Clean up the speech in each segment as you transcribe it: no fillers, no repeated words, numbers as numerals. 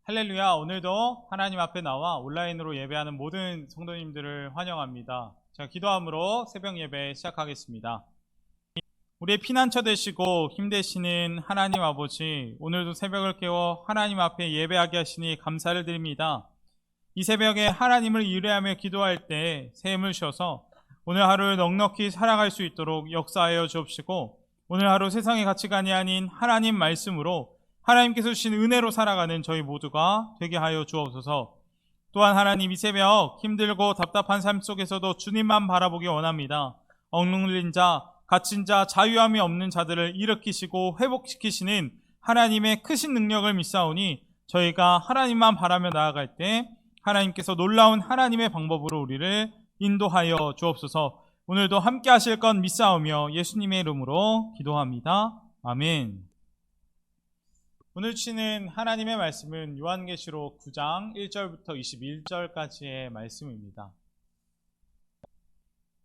할렐루야. 오늘도 하나님 앞에 나와 온라인으로 예배하는 모든 성도님들을 환영합니다. 자, 기도함으로 새벽 예배 시작하겠습니다. 우리의 피난처 되시고 힘 되시는 하나님 아버지, 오늘도 새벽을 깨워 하나님 앞에 예배하게 하시니 감사를 드립니다. 이 새벽에 하나님을 의뢰하며 기도할 때 새 힘을 주셔서 오늘 하루를 넉넉히 살아갈 수 있도록 역사하여 주옵시고, 오늘 하루 세상의 가치관이 아닌 하나님 말씀으로 하나님께서 주신 은혜로 살아가는 저희 모두가 되게 하여 주옵소서. 또한 하나님, 이 새벽 힘들고 답답한 삶 속에서도 주님만 바라보기 원합니다. 억눌린 자, 갇힌 자, 자유함이 없는 자들을 일으키시고 회복시키시는 하나님의 크신 능력을 믿사오니 저희가 하나님만 바라며 나아갈 때 하나님께서 놀라운 하나님의 방법으로 우리를 인도하여 주옵소서. 오늘도 함께 하실 것 믿사오며 예수님의 이름으로 기도합니다. 아멘. 오늘 주시는 하나님의 말씀은 요한계시록 9장 1절부터 21절까지의 말씀입니다.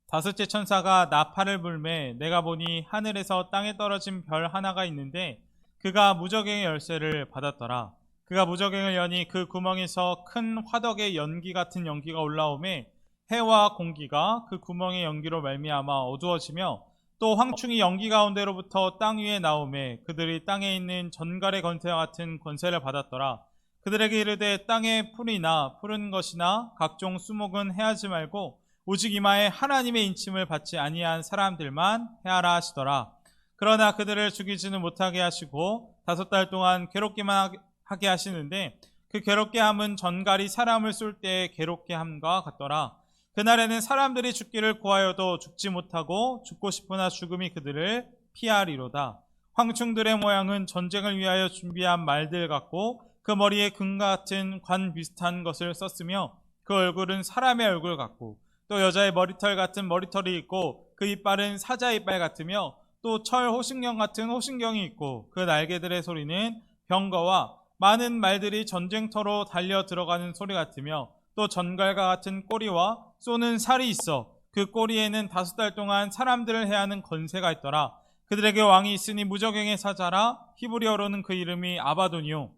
다섯째 천사가 나팔을 불매 내가 보니 하늘에서 땅에 떨어진 별 하나가 있는데 그가 무저갱의 열쇠를 받았더라. 그가 무저갱을 여니 그 구멍에서 큰 화덕의 연기 같은 연기가 올라오매 해와 공기가 그 구멍의 연기로 말미암아 어두워지며 또 황충이 연기 가운데로부터 땅 위에 나오매 그들이 땅에 있는 전갈의 권세와 같은 권세를 받았더라. 그들에게 이르되 땅의 풀이나 푸른 것이나 각종 수목은 해하지 말고 오직 이마에 하나님의 인침을 받지 아니한 사람들만 해하라 하시더라. 그러나 그들을 죽이지는 못하게 하시고 5달 동안 괴롭기만 하게 하시는데 그 괴롭게 함은 전갈이 사람을 쏠 때의 괴롭게 함과 같더라. 그날에는 사람들이 죽기를 구하여도 죽지 못하고 죽고 싶으나 죽음이 그들을 피하리로다. 황충들의 모양은 전쟁을 위하여 준비한 말들 같고 그 머리에 금과 같은 관 비슷한 것을 썼으며 그 얼굴은 사람의 얼굴 같고 또 여자의 머리털 같은 머리털이 있고 그 이빨은 사자 이빨 같으며 또 철 호신경 같은 호신경이 있고 그 날개들의 소리는 병거와 많은 말들이 전쟁터로 달려 들어가는 소리 같으며 또 전갈과 같은 꼬리와 쏘는 살이 있어 그 꼬리에는 5달 동안 사람들을 해하는 권세가 있더라. 그들에게 왕이 있으니 무저갱의 사자라. 히브리어로는 그 이름이 아바도니오,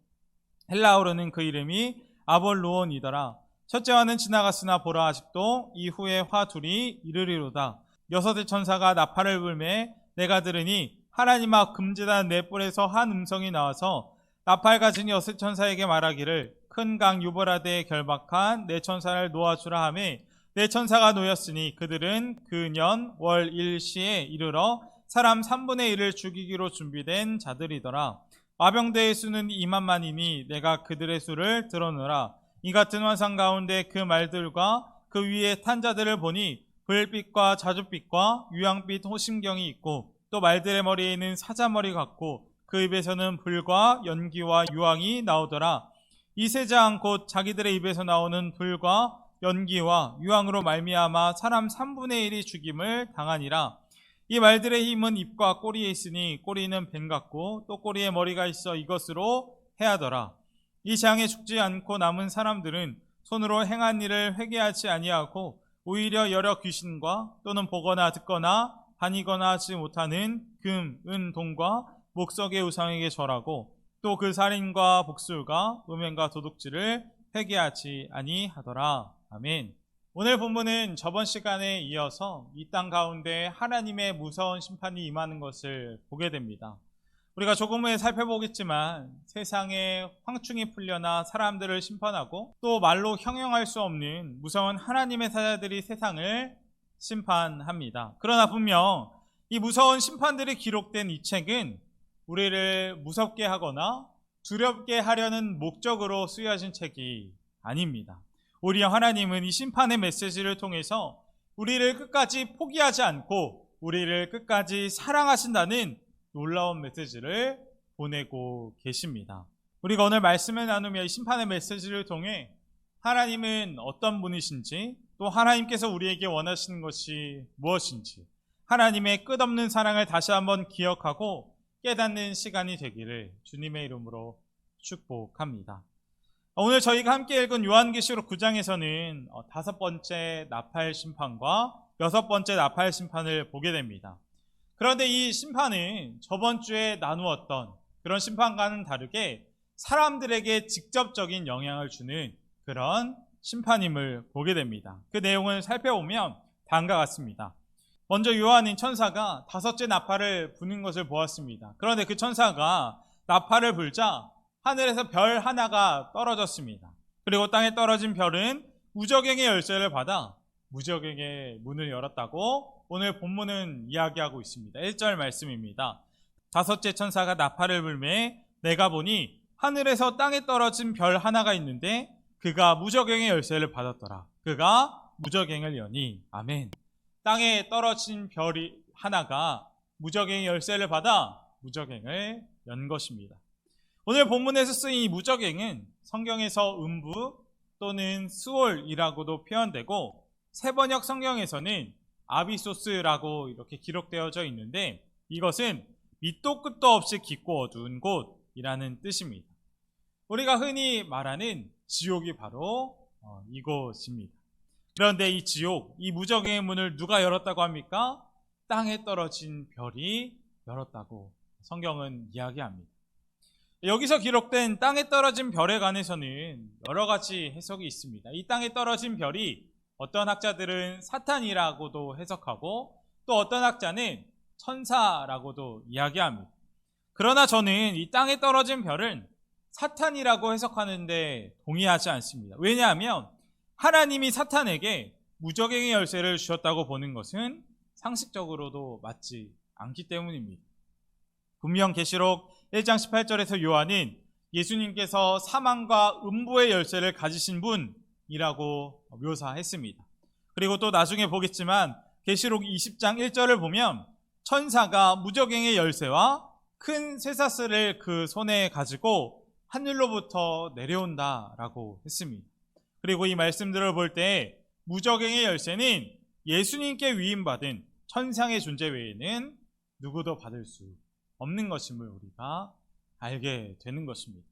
헬라어로는 그 이름이 아볼루온이더라. 첫째 화는 지나갔으나 보라 아직도 이후에 화 둘이 이르리로다. 6의 천사가 나팔을 불매 내가 들으니 하나님 앞 금제단 네 뿔에서 한 음성이 나와서 나팔 가진 6 천사에게 말하기를 큰 강 유브라데에 결박한 네 천사를 놓아주라 하매 네 천사가 놓였으니 그들은 그 년 월 일시에 이르러 사람 3분의 1을 죽이기로 준비된 자들이더라. 마병대의 수는 2만만이니 내가 그들의 수를 들어놓으라. 이 같은 환상 가운데 그 말들과 그 위에 탄 자들을 보니 불빛과 자줏빛과 유황빛 호심경이 있고 또 말들의 머리에는 사자머리 같고 그 입에서는 불과 연기와 유황이 나오더라. 이 세 장 곧 자기들의 입에서 나오는 불과 연기와 유황으로 말미암아 사람 3분의 1이 죽임을 당하니라. 이 말들의 힘은 입과 꼬리에 있으니 꼬리는 뱀 같고 또 꼬리에 머리가 있어 이것으로 해하더라. 이 장에 죽지 않고 남은 사람들은 손으로 행한 일을 회개하지 아니하고 오히려 여러 귀신과 또는 보거나 듣거나 다니거나 하지 못하는 금, 은, 동과 목석의 우상에게 절하고 또 그 살인과 복술과 음행과 도둑질을 회개하지 아니하더라. 아멘. 오늘 본문은 저번 시간에 이어서 이 땅 가운데 하나님의 무서운 심판이 임하는 것을 보게 됩니다. 우리가 조금 후에 살펴보겠지만 세상에 황충이 풀려나 사람들을 심판하고 또 말로 형용할 수 없는 무서운 하나님의 사자들이 세상을 심판합니다. 그러나 분명 이 무서운 심판들이 기록된 이 책은 우리를 무섭게 하거나 두렵게 하려는 목적으로 쓰여진 책이 아닙니다. 오히려 하나님은 이 심판의 메시지를 통해서 우리를 끝까지 포기하지 않고 우리를 끝까지 사랑하신다는 놀라운 메시지를 보내고 계십니다. 우리가 오늘 말씀을 나누며 이 심판의 메시지를 통해 하나님은 어떤 분이신지 또 하나님께서 우리에게 원하시는 것이 무엇인지 하나님의 끝없는 사랑을 다시 한번 기억하고 깨닫는 시간이 되기를 주님의 이름으로 축복합니다. 오늘 저희가 함께 읽은 요한계시록 9장에서는 5번째 나팔 심판과 6번째 나팔 심판을 보게 됩니다. 그런데 이 심판은 저번 주에 나누었던 그런 심판과는 다르게 사람들에게 직접적인 영향을 주는 그런 심판임을 보게 됩니다. 그 내용을 살펴보면 다음과 같습니다. 먼저 요한은 천사가 다섯째 나팔을 부는 것을 보았습니다. 그런데 그 천사가 나팔을 불자 하늘에서 별 하나가 떨어졌습니다. 그리고 땅에 떨어진 별은 무저갱의 열쇠를 받아 무저갱의 문을 열었다고 오늘 본문은 이야기하고 있습니다. 1절 말씀입니다. 다섯째 천사가 나팔을 불매 내가 보니 하늘에서 땅에 떨어진 별 하나가 있는데 그가 무저갱의 열쇠를 받았더라. 그가 무저갱을 여니. 아멘. 땅에 떨어진 별이 하나가 무저갱의 열쇠를 받아 무저갱을 연 것입니다. 오늘 본문에서 쓰인 이 무저갱은 성경에서 음부 또는 스올이라고도 표현되고 세번역 성경에서는 아비소스라고 이렇게 기록되어져 있는데 이것은 밑도 끝도 없이 깊고 어두운 곳이라는 뜻입니다. 우리가 흔히 말하는 지옥이 바로 이곳입니다. 그런데 이 지옥, 이 무저갱의 문을 누가 열었다고 합니까? 땅에 떨어진 별이 열었다고 성경은 이야기합니다. 여기서 기록된 땅에 떨어진 별에 관해서는 여러 가지 해석이 있습니다. 이 땅에 떨어진 별이 어떤 학자들은 사탄이라고도 해석하고 또 어떤 학자는 천사라고도 이야기합니다. 그러나 저는 이 땅에 떨어진 별은 사탄이라고 해석하는데 동의하지 않습니다. 왜냐하면 하나님이 사탄에게 무저갱의 열쇠를 주셨다고 보는 것은 상식적으로도 맞지 않기 때문입니다. 분명 계시록 1장 18절에서 요한은 예수님께서 사망과 음부의 열쇠를 가지신 분이라고 묘사했습니다. 그리고 또 나중에 보겠지만 계시록 20장 1절을 보면 천사가 무저갱의 열쇠와 큰 쇠사슬을 그 손에 가지고 하늘로부터 내려온다라고 했습니다. 그리고 이 말씀들을 볼 때 무저갱의 열쇠는 예수님께 위임받은 천상의 존재 외에는 누구도 받을 수 없는 것임을 우리가 알게 되는 것입니다.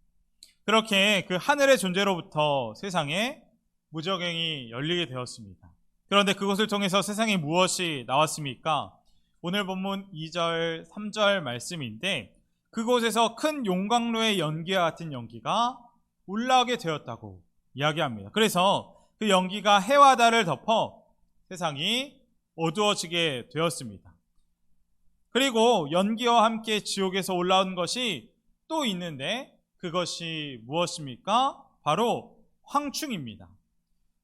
그렇게 그 하늘의 존재로부터 세상에 무저갱이 열리게 되었습니다. 그런데 그것을 통해서 세상에 무엇이 나왔습니까? 오늘 본문 2절, 3절 말씀인데 그곳에서 큰 용광로의 연기와 같은 연기가 올라오게 되었다고 이야기합니다. 그래서 그 연기가 해와 달을 덮어 세상이 어두워지게 되었습니다. 그리고 연기와 함께 지옥에서 올라온 것이 또 있는데 그것이 무엇입니까? 바로 황충입니다.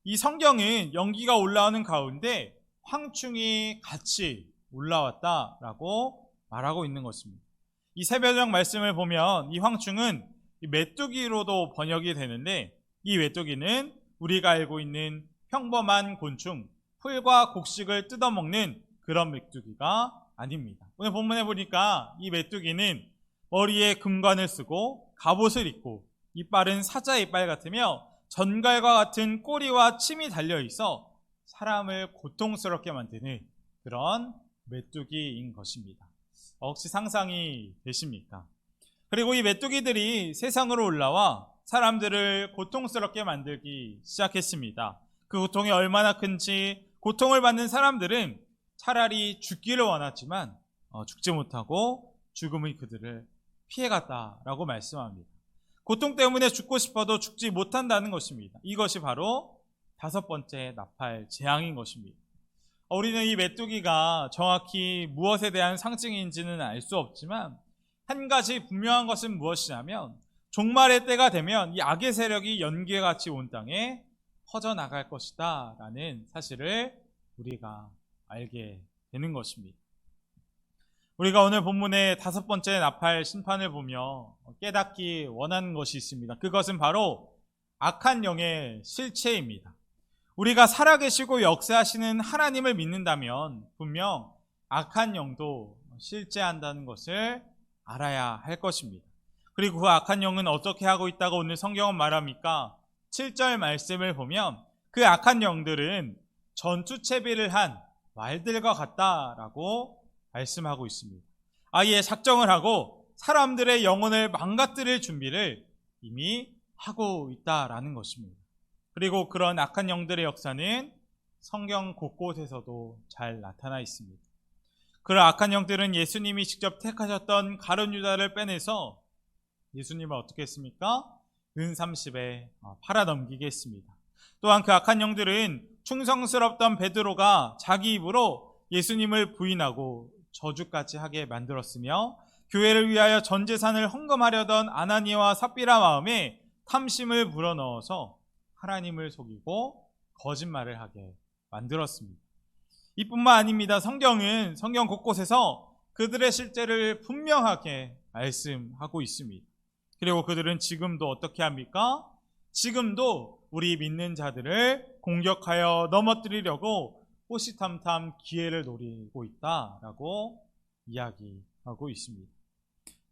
이 성경은 연기가 올라오는 가운데 황충이 같이 올라왔다라고 말하고 있는 것입니다. 이 새벽역 말씀을 보면 이 황충은 메뚜기로도 번역이 되는데 이 메뚜기는 우리가 알고 있는 평범한 곤충, 풀과 곡식을 뜯어먹는 그런 메뚜기가 아닙니다. 오늘 본문에 보니까 이 메뚜기는 머리에 금관을 쓰고 갑옷을 입고 이빨은 사자 이빨 같으며 전갈과 같은 꼬리와 침이 달려있어 사람을 고통스럽게 만드는 그런 메뚜기인 것입니다. 혹시 상상이 되십니까? 그리고 이 메뚜기들이 세상으로 올라와 사람들을 고통스럽게 만들기 시작했습니다. 그 고통이 얼마나 큰지 고통을 받는 사람들은 차라리 죽기를 원했지만 죽지 못하고 죽음이 그들을 피해갔다라고 말씀합니다. 고통 때문에 죽고 싶어도 죽지 못한다는 것입니다. 이것이 바로 다섯 번째 나팔 재앙인 것입니다. 우리는 이 메뚜기가 정확히 무엇에 대한 상징인지는 알 수 없지만 한 가지 분명한 것은 무엇이냐면 종말의 때가 되면 이 악의 세력이 연기와 같이 온 땅에 퍼져나갈 것이다 라는 사실을 우리가 알게 되는 것입니다. 우리가 오늘 본문의 다섯 번째 나팔 심판을 보며 깨닫기 원하는 것이 있습니다. 그것은 바로 악한 영의 실체입니다. 우리가 살아계시고 역사하시는 하나님을 믿는다면 분명 악한 영도 실제한다는 것을 알아야 할 것입니다. 그리고 그 악한 영은 어떻게 하고 있다고 오늘 성경은 말합니까? 7절 말씀을 보면 그 악한 영들은 전투채비를 한 말들과 같다라고 말씀하고 있습니다. 아예 작정을 하고 사람들의 영혼을 망가뜨릴 준비를 이미 하고 있다라는 것입니다. 그리고 그런 악한 영들의 역사는 성경 곳곳에서도 잘 나타나 있습니다. 그런 악한 영들은 예수님이 직접 택하셨던 가룟 유다를 빼내서 예수님을 어떻게 했습니까? 은 30에 팔아넘기게 했습니다. 또한 그 악한 영들은 충성스럽던 베드로가 자기 입으로 예수님을 부인하고 저주까지 하게 만들었으며, 교회를 위하여 전 재산을 헌금하려던 아나니아와 삽비라 마음에 탐심을 불어넣어서 하나님을 속이고 거짓말을 하게 만들었습니다. 이뿐만 아닙니다. 성경 곳곳에서 그들의 실제를 분명하게 말씀하고 있습니다. 그리고 그들은 지금도 어떻게 합니까? 지금도 우리 믿는 자들을 공격하여 넘어뜨리려고 호시탐탐 기회를 노리고 있다라고 이야기하고 있습니다.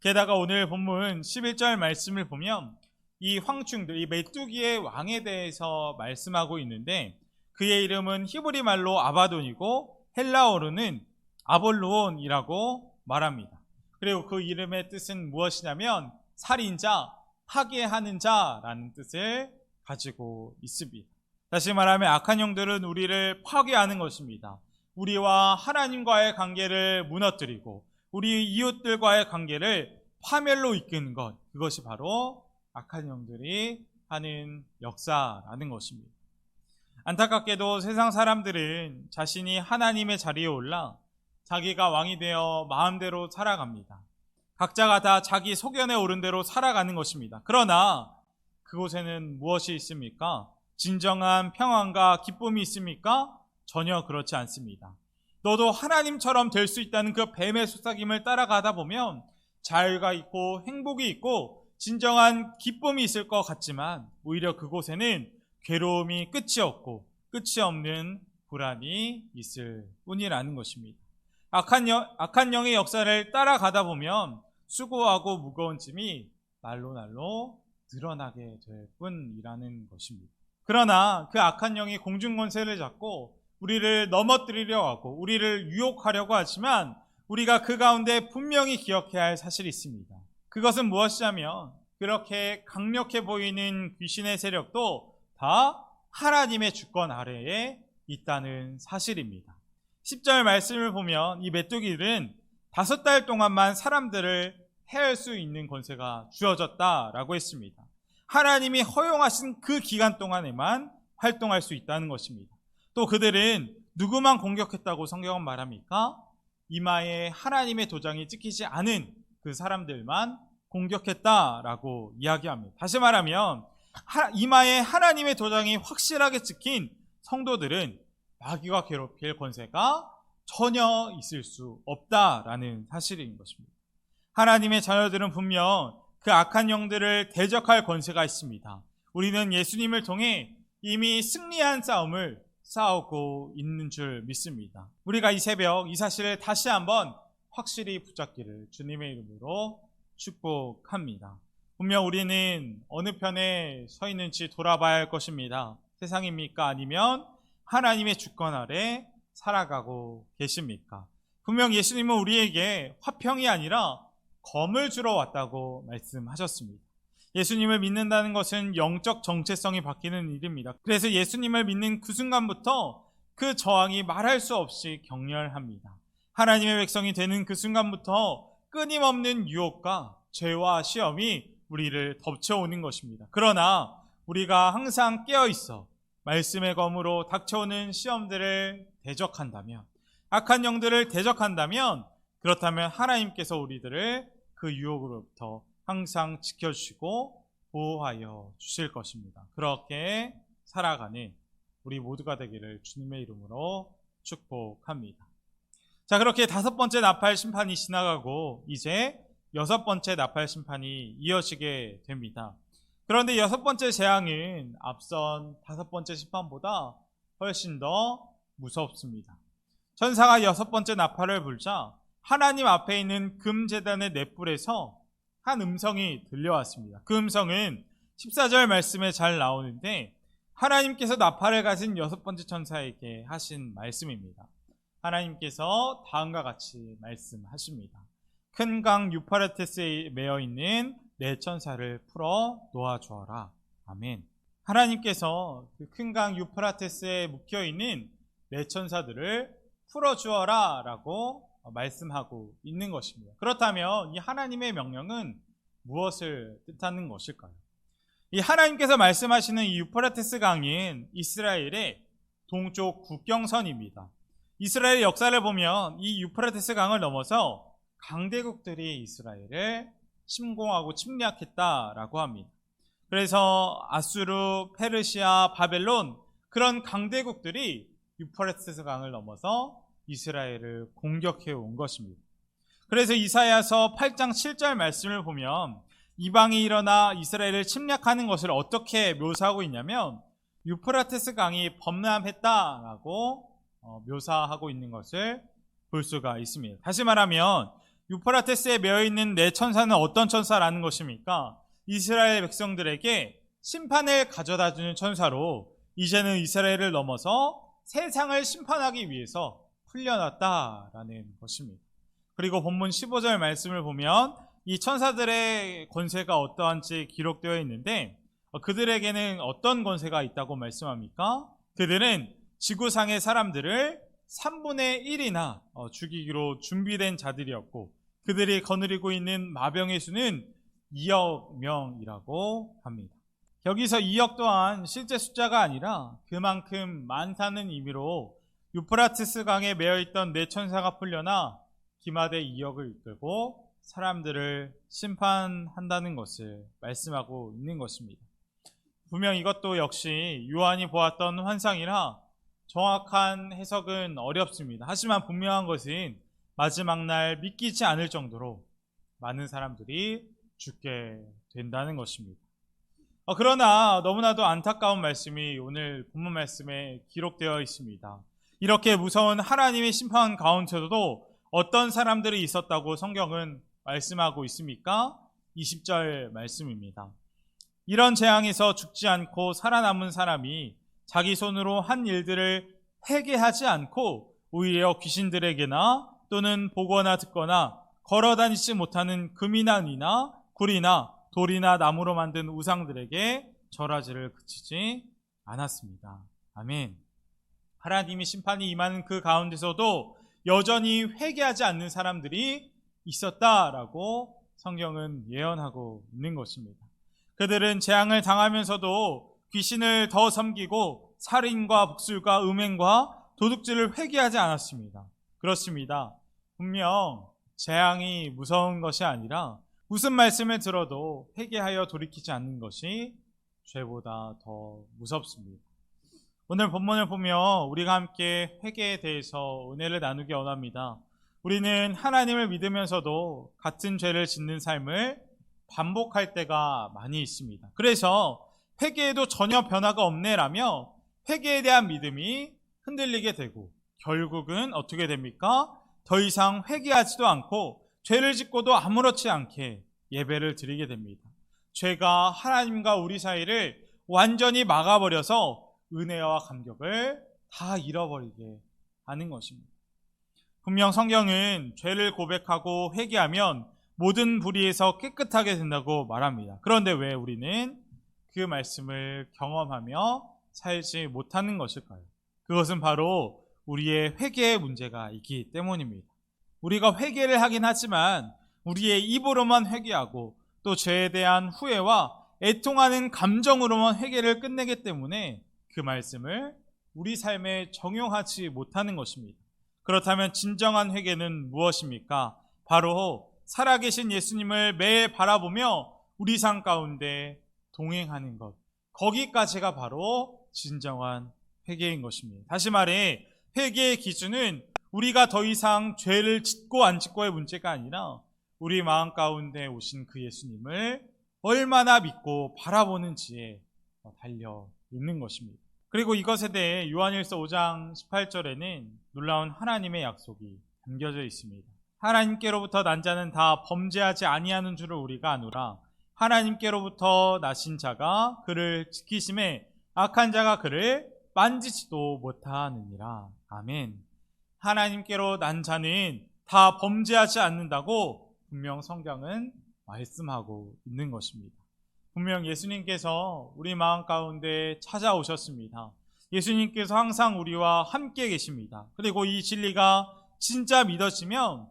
게다가 오늘 본문 11절 말씀을 보면 이 황충들, 이 메뚜기의 왕에 대해서 말씀하고 있는데, 그의 이름은 히브리 말로 아바돈이고 헬라어로는 아볼로온이라고 말합니다. 그리고 그 이름의 뜻은 무엇이냐면 살인자, 파괴하는 자라는 뜻을 가지고 있습니다. 다시 말하면 악한 영들은 우리를 파괴하는 것입니다. 우리와 하나님과의 관계를 무너뜨리고 우리 이웃들과의 관계를 파멸로 이끄는 것, 그것이 바로 악한 영들이 하는 역사라는 것입니다. 안타깝게도 세상 사람들은 자신이 하나님의 자리에 올라 자기가 왕이 되어 마음대로 살아갑니다. 각자가 다 자기 소견에 오른 대로 살아가는 것입니다. 그러나 그곳에는 무엇이 있습니까? 진정한 평안과 기쁨이 있습니까? 전혀 그렇지 않습니다. 너도 하나님처럼 될 수 있다는 그 뱀의 속삭임을 따라가다 보면 자유가 있고 행복이 있고 진정한 기쁨이 있을 것 같지만 오히려 그곳에는 괴로움이 끝이 없고 끝이 없는 불안이 있을 뿐이라는 것입니다. 악한 영의 역사를 따라가다 보면 수고하고 무거운 짐이 날로 드러나게 될 뿐이라는 것입니다. 그러나 그 악한 영이 공중권세를 잡고 우리를 넘어뜨리려 하고 우리를 유혹하려고 하지만 우리가 그 가운데 분명히 기억해야 할 사실이 있습니다. 그것은 무엇이냐면 그렇게 강력해 보이는 귀신의 세력도 다 하나님의 주권 아래에 있다는 사실입니다. 10절 말씀을 보면 이 메뚜기들은 5달 동안만 사람들을 해할 수 있는 권세가 주어졌다라고 했습니다. 하나님이 허용하신 그 기간 동안에만 활동할 수 있다는 것입니다. 또 그들은 누구만 공격했다고 성경은 말합니까? 이마에 하나님의 도장이 찍히지 않은 그 사람들만 공격했다라고 이야기합니다. 다시 말하면 이마에 하나님의 도장이 확실하게 찍힌 성도들은 마귀가 괴롭힐 권세가 전혀 있을 수 없다라는 사실인 것입니다. 하나님의 자녀들은 분명 그 악한 영들을 대적할 권세가 있습니다. 우리는 예수님을 통해 이미 승리한 싸움을 싸우고 있는 줄 믿습니다. 우리가 이 새벽 이 사실을 다시 한번 확실히 붙잡기를 주님의 이름으로 축복합니다. 분명 우리는 어느 편에 서 있는지 돌아봐야 할 것입니다. 세상입니까? 아니면 하나님의 주권 아래 살아가고 계십니까? 분명 예수님은 우리에게 화평이 아니라 검을 주러 왔다고 말씀하셨습니다. 예수님을 믿는다는 것은 영적 정체성이 바뀌는 일입니다. 그래서 예수님을 믿는 그 순간부터 그 저항이 말할 수 없이 격렬합니다. 하나님의 백성이 되는 그 순간부터 끊임없는 유혹과 죄와 시험이 우리를 덮쳐오는 것입니다. 그러나 우리가 항상 깨어있어 말씀의 검으로 닥쳐오는 시험들을 대적한다면, 악한 영들을 대적한다면, 그렇다면 하나님께서 우리들을 그 유혹으로부터 항상 지켜주시고 보호하여 주실 것입니다. 그렇게 살아가는 우리 모두가 되기를 주님의 이름으로 축복합니다. 자, 그렇게 5번째 나팔 심판이 지나가고 이제 6번째 나팔 심판이 이어지게 됩니다. 그런데 6번째 재앙은 앞선 5번째 심판보다 훨씬 더 무섭습니다. 천사가 6번째 나팔을 불자 하나님 앞에 있는 금제단의 넷불에서 한 음성이 들려왔습니다. 그 음성은 14절 말씀에 잘 나오는데 하나님께서 나팔을 가진 6번째 천사에게 하신 말씀입니다. 하나님께서 다음과 같이 말씀하십니다. 큰 강 유파라테스에 매어 있는 네 천사를 풀어 놓아주어라. 아멘. 하나님께서 그 큰 강 유프라테스에 묵혀 있는 네 천사들을 풀어주어라 라고 말씀하고 있는 것입니다. 그렇다면 이 하나님의 명령은 무엇을 뜻하는 것일까요? 이 하나님께서 말씀하시는 이 유프라테스 강인 이스라엘의 동쪽 국경선입니다. 이스라엘의 역사를 보면 이 유프라테스 강을 넘어서 강대국들이 이스라엘을 침공하고 침략했다라고 합니다. 그래서 아수르, 페르시아, 바벨론 그런 강대국들이 유프라테스 강을 넘어서 이스라엘을 공격해 온 것입니다. 그래서 이사야서 8장 7절 말씀을 보면 이방이 일어나 이스라엘을 침략하는 것을 어떻게 묘사하고 있냐면 유프라테스 강이 범람했다라고 묘사하고 있는 것을 볼 수가 있습니다. 다시 말하면 유프라테스에 매여있는 네 천사는 어떤 천사라는 것입니까? 이스라엘 백성들에게 심판을 가져다주는 천사로 이제는 이스라엘을 넘어서 세상을 심판하기 위해서 풀려났다라는 것입니다. 그리고 본문 15절 말씀을 보면 이 천사들의 권세가 어떠한지 기록되어 있는데 그들에게는 어떤 권세가 있다고 말씀합니까? 그들은 지구상의 사람들을 3분의 1이나 죽이기로 준비된 자들이었고 그들이 거느리고 있는 마병의 수는 2억 명이라고 합니다. 여기서 2억 또한 실제 숫자가 아니라 그만큼 많다는 의미로 유프라테스 강에 매여있던 네 천사가 풀려나 기마대 2억을 이끌고 사람들을 심판한다는 것을 말씀하고 있는 것입니다. 분명 이것도 역시 요한이 보았던 환상이라 정확한 해석은 어렵습니다. 하지만 분명한 것은 마지막 날 믿기지 않을 정도로 많은 사람들이 죽게 된다는 것입니다. 그러나 너무나도 안타까운 말씀이 오늘 본문 말씀에 기록되어 있습니다. 이렇게 무서운 하나님의 심판 가운데서도 어떤 사람들이 있었다고 성경은 말씀하고 있습니까? 20절 말씀입니다. 이런 재앙에서 죽지 않고 살아남은 사람이 자기 손으로 한 일들을 회개하지 않고 오히려 귀신들에게나 또는 보거나 듣거나 걸어다니지 못하는 금이나 은이나 굴이나 돌이나 나무로 만든 우상들에게 절하지를 그치지 않았습니다. 아멘. 하나님의 심판이 임하는 그 가운데서도 여전히 회개하지 않는 사람들이 있었다라고 성경은 예언하고 있는 것입니다. 그들은 재앙을 당하면서도 귀신을 더 섬기고 살인과 복술과 음행과 도둑질을 회개하지 않았습니다. 그렇습니다. 분명 재앙이 무서운 것이 아니라 무슨 말씀을 들어도 회개하여 돌이키지 않는 것이 죄보다 더 무섭습니다. 오늘 본문을 보며 우리가 함께 회개에 대해서 은혜를 나누기 원합니다. 우리는 하나님을 믿으면서도 같은 죄를 짓는 삶을 반복할 때가 많이 있습니다. 그래서 회개에도 전혀 변화가 없네라며 회개에 대한 믿음이 흔들리게 되고 결국은 어떻게 됩니까? 더 이상 회개하지도 않고 죄를 짓고도 아무렇지 않게 예배를 드리게 됩니다. 죄가 하나님과 우리 사이를 완전히 막아버려서 은혜와 감격을 다 잃어버리게 하는 것입니다. 분명 성경은 죄를 고백하고 회개하면 모든 불의에서 깨끗하게 된다고 말합니다. 그런데 왜 우리는 그 말씀을 경험하며 살지 못하는 것일까요? 그것은 바로 우리의 회개의 문제가 있기 때문입니다. 우리가 회개를 하긴 하지만 우리의 입으로만 회개하고 또 죄에 대한 후회와 애통하는 감정으로만 회개를 끝내기 때문에 그 말씀을 우리 삶에 적용하지 못하는 것입니다. 그렇다면 진정한 회개는 무엇입니까? 바로 살아계신 예수님을 매일 바라보며 우리 삶 가운데 동행하는 것. 거기까지가 바로 진정한 회개인 것입니다. 다시 말해 회개의 기준은 우리가 더 이상 죄를 짓고 안 짓고의 문제가 아니라 우리 마음 가운데 오신 그 예수님을 얼마나 믿고 바라보는지에 달려 있는 것입니다. 그리고 이것에 대해 요한일서 5장 18절에는 놀라운 하나님의 약속이 담겨져 있습니다. 하나님께로부터 난 자는 다 범죄하지 아니하는 줄을 우리가 아노라. 하나님께로부터 나신 자가 그를 지키심에 악한 자가 그를 만지지도 못하느니라. 아멘. 하나님께로 난 자는 다 범죄하지 않는다고 분명 성경은 말씀하고 있는 것입니다. 분명 예수님께서 우리 마음 가운데 찾아오셨습니다. 예수님께서 항상 우리와 함께 계십니다. 그리고 이 진리가 진짜 믿어지면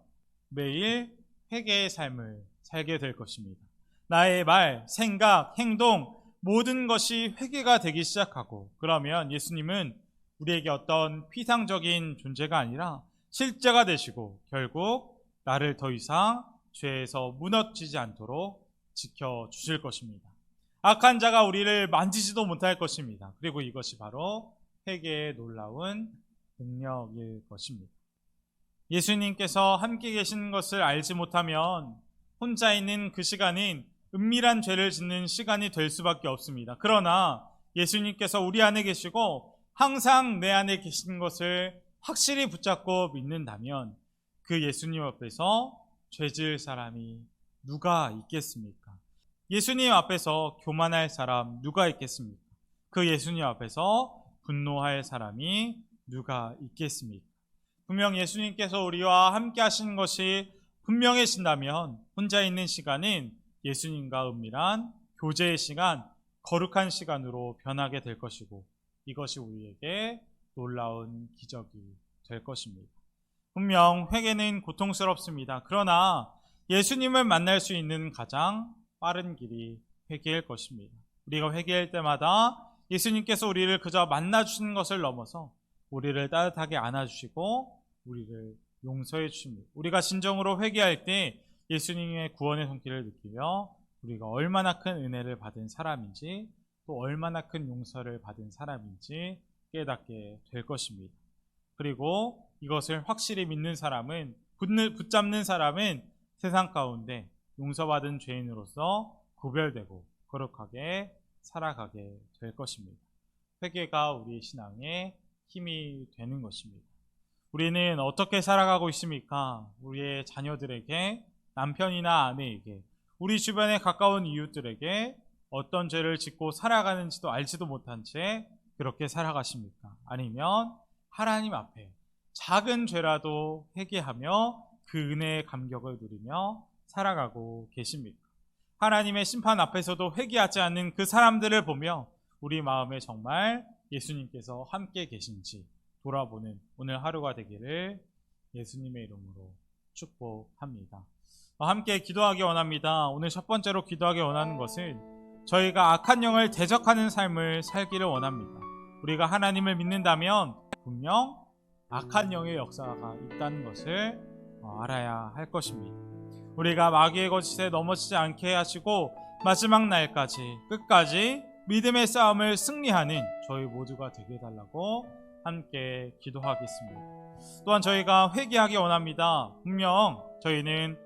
매일 회개의 삶을 살게 될 것입니다. 나의 말, 생각, 행동 모든 것이 회개가 되기 시작하고, 그러면 예수님은 우리에게 어떤 피상적인 존재가 아니라 실제가 되시고 결국 나를 더 이상 죄에서 무너지지 않도록 지켜주실 것입니다. 악한 자가 우리를 만지지도 못할 것입니다. 그리고 이것이 바로 회개의 놀라운 능력일 것입니다. 예수님께서 함께 계신 것을 알지 못하면 혼자 있는 그 시간은 은밀한 죄를 짓는 시간이 될 수밖에 없습니다. 그러나 예수님께서 우리 안에 계시고 항상 내 안에 계신 것을 확실히 붙잡고 믿는다면 그 예수님 앞에서 죄질 사람이 누가 있겠습니까? 예수님 앞에서 교만할 사람 누가 있겠습니까? 그 예수님 앞에서 분노할 사람이 누가 있겠습니까? 분명 예수님께서 우리와 함께 하시는 것이 분명해진다면 혼자 있는 시간은 예수님과 은밀한 교제의 시간, 거룩한 시간으로 변하게 될 것이고 이것이 우리에게 놀라운 기적이 될 것입니다. 분명 회개는 고통스럽습니다. 그러나 예수님을 만날 수 있는 가장 빠른 길이 회개일 것입니다. 우리가 회개할 때마다 예수님께서 우리를 그저 만나주시는 것을 넘어서 우리를 따뜻하게 안아주시고 우리를 용서해 주십니다. 우리가 진정으로 회개할 때 예수님의 구원의 손길을 느끼며 우리가 얼마나 큰 은혜를 받은 사람인지 또 얼마나 큰 용서를 받은 사람인지 깨닫게 될 것입니다. 그리고 이것을 확실히 믿는 사람은, 붙잡는 사람은 세상 가운데 용서받은 죄인으로서 구별되고 거룩하게 살아가게 될 것입니다. 회개가 우리 신앙의 힘이 되는 것입니다. 우리는 어떻게 살아가고 있습니까? 우리의 자녀들에게, 남편이나 아내에게, 우리 주변에 가까운 이웃들에게 어떤 죄를 짓고 살아가는지도 알지도 못한 채 그렇게 살아가십니까? 아니면 하나님 앞에 작은 죄라도 회개하며 그 은혜의 감격을 누리며 살아가고 계십니까? 하나님의 심판 앞에서도 회개하지 않는 그 사람들을 보며 우리 마음에 정말 예수님께서 함께 계신지 돌아보는 오늘 하루가 되기를 예수님의 이름으로 축복합니다. 함께 기도하기 원합니다. 오늘 첫 번째로 기도하기 원하는 것은 저희가 악한 영을 대적하는 삶을 살기를 원합니다. 우리가 하나님을 믿는다면 분명 악한 영의 역사가 있다는 것을 알아야 할 것입니다. 우리가 마귀의 거짓에 넘어지지 않게 하시고 마지막 날까지 끝까지 믿음의 싸움을 승리하는 저희 모두가 되게 해달라고 함께 기도하겠습니다. 또한 저희가 회개하기 원합니다. 분명 저희는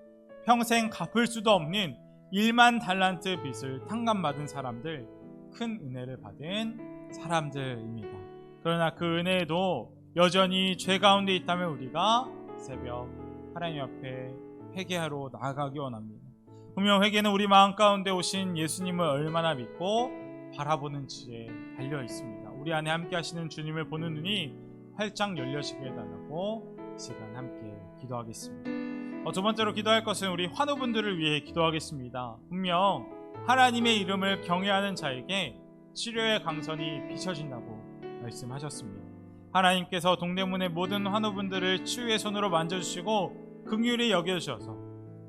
평생 갚을 수도 없는 1만 달란트 빚을 탕감받은 사람들, 큰 은혜를 받은 사람들입니다. 그러나 그 은혜에도 여전히 죄 가운데 있다면 우리가 새벽 하나님 앞에 회개하러 나아가기 원합니다. 분명 회개는 우리 마음 가운데 오신 예수님을 얼마나 믿고 바라보는지에 달려 있습니다. 우리 안에 함께 하시는 주님을 보는 눈이 활짝 열려지게 해달라고 이 시간 함께 기도하겠습니다. 두 번째로 기도할 것은 우리 환우분들을 위해 기도하겠습니다. 분명 하나님의 이름을 경외하는 자에게 치료의 강선이 비춰진다고 말씀하셨습니다. 하나님께서 동대문의 모든 환우분들을 치유의 손으로 만져주시고 긍휼히 여겨주셔서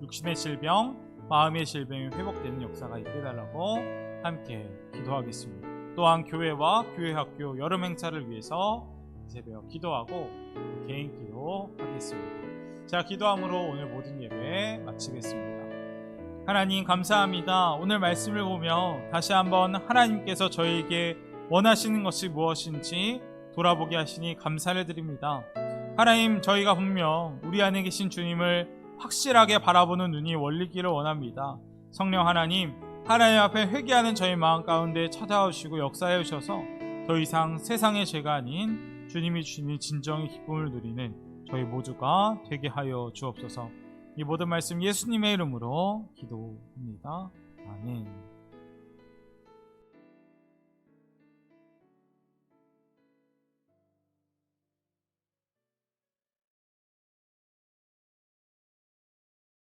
육신의 질병, 마음의 질병이 회복되는 역사가 있게 해달라고 함께 기도하겠습니다. 또한 교회와 교회학교 여름 행사를 위해서 새벽 기도하고 개인 기도하겠습니다. 자, 기도함으로 오늘 모든 예배 마치겠습니다. 하나님 감사합니다. 오늘 말씀을 보며 다시 한번 하나님께서 저희에게 원하시는 것이 무엇인지 돌아보게 하시니 감사를 드립니다. 하나님, 저희가 분명 우리 안에 계신 주님을 확실하게 바라보는 눈이 열리기를 원합니다. 성령 하나님, 하나님 앞에 회개하는 저희 마음 가운데 찾아오시고 역사해 주셔서 더 이상 세상의 죄가 아닌 주님이 주시는 진정의 기쁨을 누리는 저희 모두가 되게 하여 주옵소서. 이 모든 말씀 예수님의 이름으로 기도합니다. 아멘.